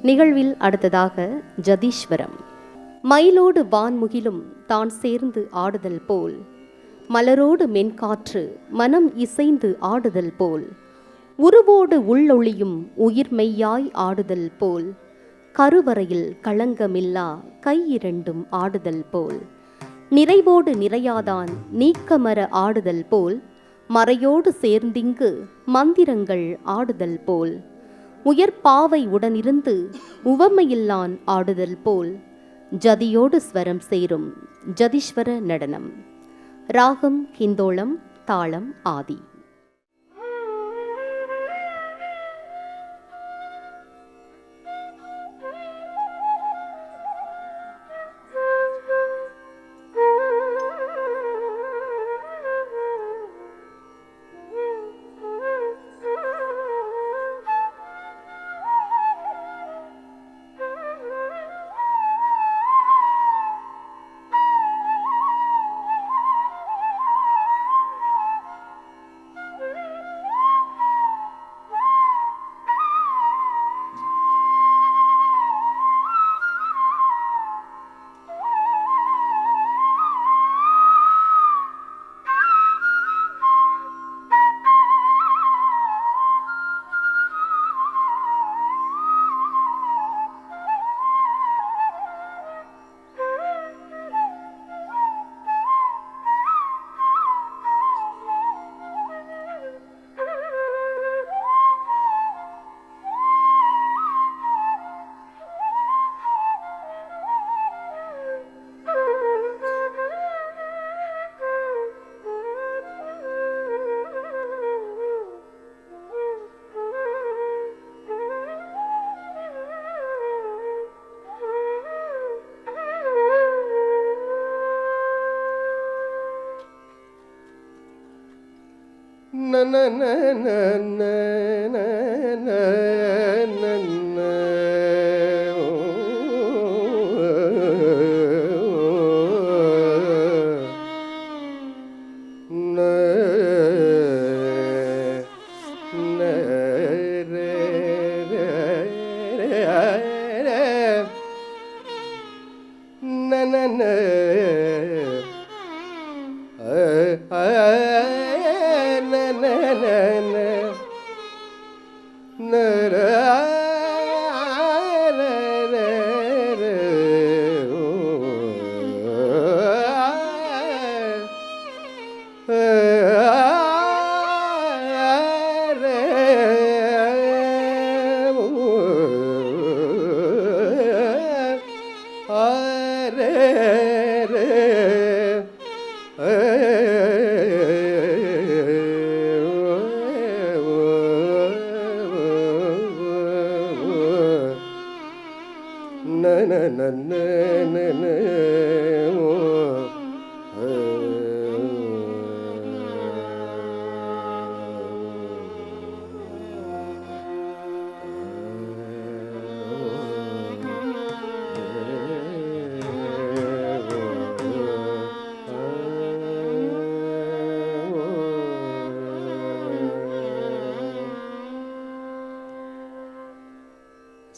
நிகழ்வில் அடுத்ததாக ஜதீஸ்வரம். மயிலோடு வான்முகிலும் தான் சேர்ந்து ஆடுதல் போல், மலரோடு மென்காற்று மனம் இசைந்து ஆடுதல் போல், உருவோடு உள்ளொளியும் உயிர்மெய்யாய் ஆடுதல் போல், கருவறையில் களங்கமில்லா கையிரண்டும் ஆடுதல் போல், நிறைவோடு நிறையாதான் நீக்கமர ஆடுதல் போல், மறையோடு சேர்ந்திங்கு மந்திரங்கள் ஆடுதல் போல், உயர்பாவை உடனிருந்து உவமையில்லான் ஆடுதல் போல், ஜதியோடு ஸ்வரம் சேரும் ஜதீஸ்வர நடனம். ராகம் ஹிந்தோளம், தாளம் ஆதி.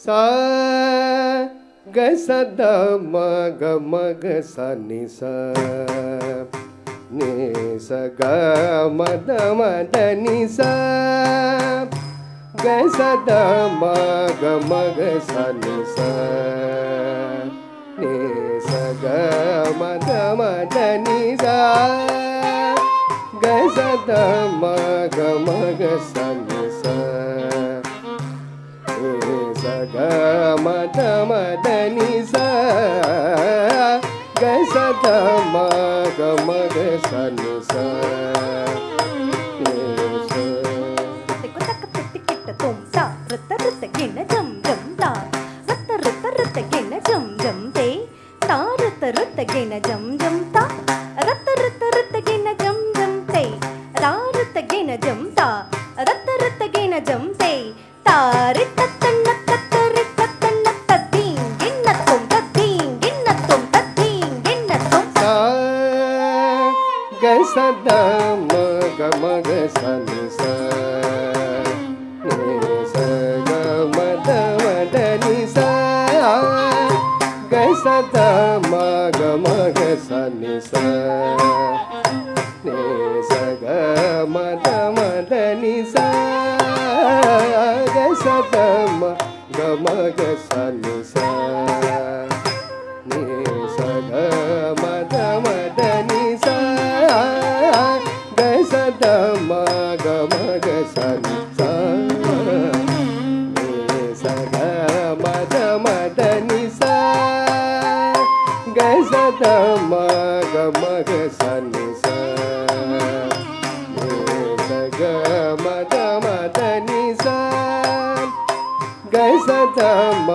சா க சத மக மக சனி ச நி ச க மத மத நி ச க சத மக மக சனி ச நி ச க மத மத நி ச க சத மக மக சனி ச க மத மத நி ச க சத மக மக சனி ச சத மக மக சனி ச நி ச க மத மத நி ச ಗ ಮಗ ಸ ನಿ ಸ ನಿ ಸ ಗ ಮ ದ ಮ ದ ನಿ ಸ ಗ ಸ ದ ಮ ಗ ಮ ಗ ಸ ನಿ ಸ ನಿ ಸ ಗ ಮ ದ ಮ ದ ನಿ ಸ ಗ ಸ ದ ಮ ಗ ಮ ಗ ಸ ನಿ ಸ ನಿ ಸ ಗ ಮ ದ ಮ ದ ನಿ ಸ ಗ ಸ ದ ಮ ಗ ಮ ಗ ಸ ನಿ ಸ ನಿ ಸ ಗ ಮ ದ ಮ ದ ನಿ ಸ ಗ ಸ ದ ಮ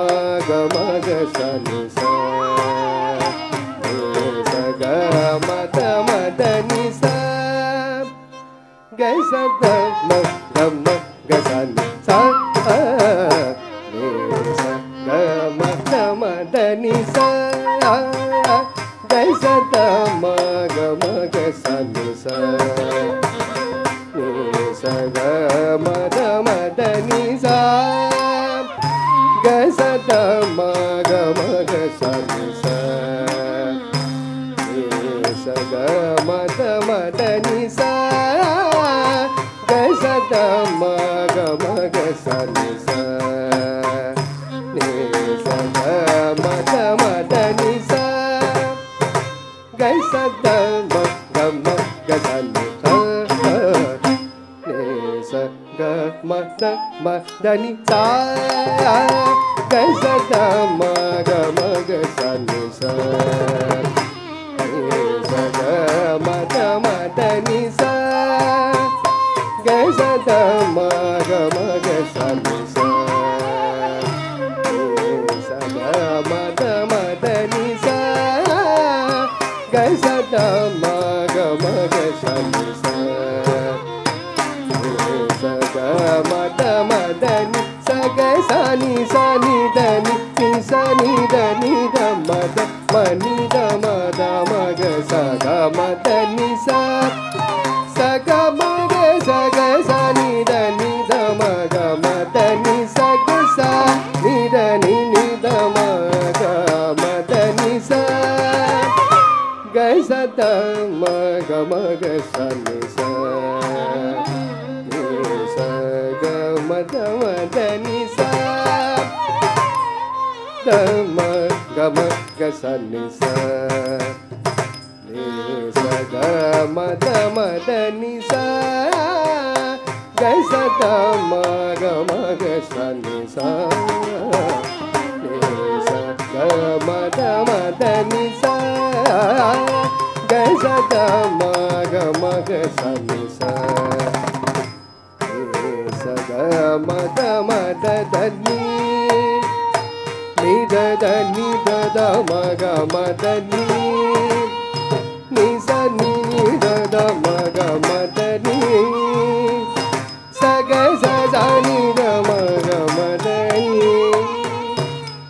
ಗ ಮ ಗ ಸ ನಿ ಸ ನಿ ಸ ಗ ಮ ದ ಮ ದ ನಿ ಸ ಗ ಸ ದ ಮ ಗ ಮ ಗ ಸ ನಿ ಸ ನಿ ಸ ಗ ಮ ದ ಮ ದ ನಿ ಸ ಗ ಸ ದ ಮ ಗ ಮ ಗ ಸ ನಿ ಸ ನಿ ಸ ಗ ಮ ದ ಮ ದ ನಿ ಸ ಗ ಸ ದ ಮ ಗ ಮ ಗ ಸ ನಿ ಸ ನಿ ಸ ಗ ಮ ದ ಮ ದ ನಿ ಸ ಗ ಸ ದ ಮ ಗ ಮ ಗ ಸ ನಿ ಸ ನಿ ಸ ಗ ಮ ದ ಮ ದ ನಿ ಸ ಗ ಸ ದ ಮ ಗ ಮ ಗ ಸ ನಿ ಸ ನಿ ಸ ಗ ಮ ದ ಮ ದ ನಿ ಸ ಗ ಸ ದ ಮ ಗ ಮ ಗ ಸ ನಿ ಸ ನಿ ಸ ಗ ಮ ದ ಮ ದ ನಿ ಸ ಗ ಸ ದ ಮ ಗ ಮ ಗ ಸ ನಿ ಸ ನಿ ಸ ಗ ಮ ದ ಮ ದ ನಿ ಸ ಗ ಸ ದ ಮ ಗ ಮ ಗ ಸ ನಿ ಸ ನಿ ಸ ಗ ಮ ದ ಮ ದ ನಿ ಸ ಗ ಸ ನಿ ಸ ನಿ ದ ನಿ ನಿ ಸ ನಿ ದ ನಿ ದ ಮ ದ ಮ ನಿ ದ ಮ ದ ಮ ಗ ಸ ಗ ಮ ದ ನಿ ಸ ಸ ಗ ಮ ಗ ಸ ಗ ಸ ನಿ ದ ನಿ ದ ಮ ಗ ಮ ದ ನಿ ಸ ಗ ಸ ನಿ ದ ನಿ ನಿ ದ ಮ ಗ ಮ ದ ನಿ ಸ ಗ ಸ ದ ಮ ಗ ಮ ಗ ಸ ನಿ ಸ ನಿ ಸ ಗ ಮ ದ ಮ ದ ನಿ ಸ ದ ಮ ಗ ಮ ಗ ಸ ನಿ ಸ ನಿ ಸ ಗ ಮ ದ ಮ ದ ನಿ ಸ ಗ ಸ ದ ಮ ಗ ಮ ಗ ಸ ನಿ ಸ ನಿ ಸ ಗ ಮ ದ ಮ ದ ನಿ ಸ ಗ ಸ ದ ಮ ಗ ಮ ಗ ಸ ನಿ ಸ ನಿ ಸ ಗ ಮ ದ ಮ ದ ದ ನಿ ನಿ ದ ದ ನಿ ದ ದ ಮ ಗ ಮ ದ ನಿ ನಿ ಸ ನಿ ನಿ ದ ದ ಮ ಗ ಮ ದ ನಿ ಸ ಗ ಸ ಸ ನಿ ದ ಮ ಗ ಮ ದ ನಿ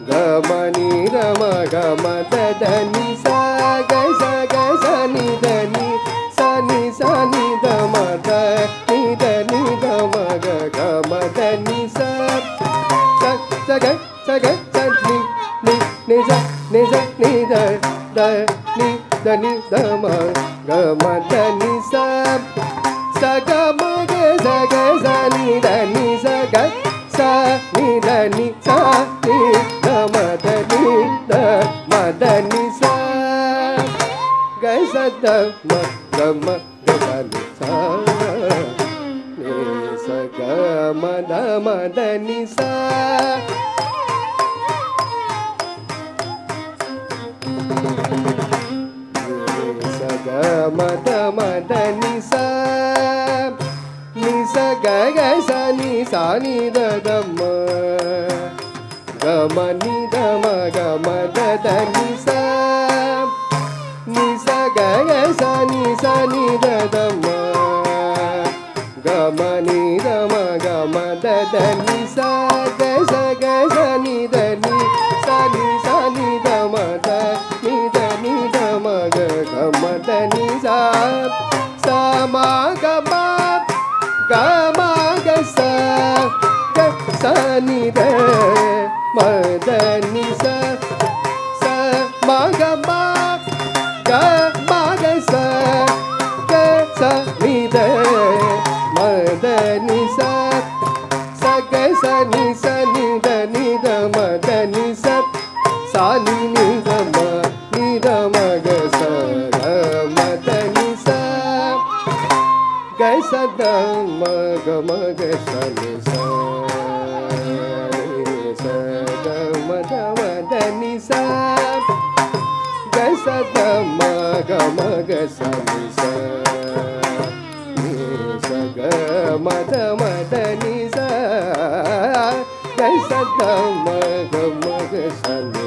ಗ ಮ ನಿ ದ ಮ ಗ ಮ ದ ದ ನಿ ಸ ಗ ಸ ಗ ಸ ನಿ ದ ನಿ ಸ ನಿ ಸ ನಿ ದ ಮ ದ ನಿ ದ ನಿ ದ ಮ ಗ ಗ ಮ ದ ನಿ ಸ ಸ ಸ ಗ ಸ ಗ ಸ ನಿ ನಿ ನಿ ಸ ನಿ ಸ ನಿ ದ ದ ನಿ ದ ನಿ ದ ಮ ಗ ಮ ದ ನಿ ಸ ಸ ಗ ಮ ಗ ಸ ಗ ಸ ನಿ ದ ನಿ ಸ ಗ ಸ ನಿ ದ ನಿ ಸ ನಿ ದ ಮ ದ ನಿ ದ ಮ ದ ನಿ ಸ ಗ ಸ ದ ಮ ಗ ಮ ಗ ಸ ನಿ ಸ ನಿ ಸ ಗ ಮ ದ ಮ ದ ನಿ ಸ ನಿ ಸ ಗ ಮ ದ ಮ ದ ನಿ ಸ ನಿ ಸ ಗ ಗ ಸ ನಿ ಸ ನಿ ದ ದ ಮ ಗ ಮ ನಿ ದ ಮ ಗ ಮ ದ ದ ನಿ ಸ ನಿ ಸ ಗ ಗ ಸ ನಿ ಸ ನಿ ದ ದ ಮ ಗ ಮ ನಿ ದ ಮ ಗ ಮ ದ ದ ನಿ ಸ ಗ ಸ ಗ ಸ ನಿ ದ ನಿ ಸ ನಿ ಸ ನಿ ದ ಮ ದ ನಿ ದ ನಿ ದ ಮ ಗ ಗ ಮ ದ ನಿ ಸ ಸ ಮ ಗ ಮ ಗ ಮ ಗ ಸ ಗ ಸ ನಿ ದ ಮ ದ ನಿ ಸ ಸ ಮ ಗ ಮ மத நிச சாலி நிதம நிதமக சக மத நிச கசத மக மக சனி சக மத மத நிச கசத மக மக சனி சக மத மத நிச கசத மக மக சனி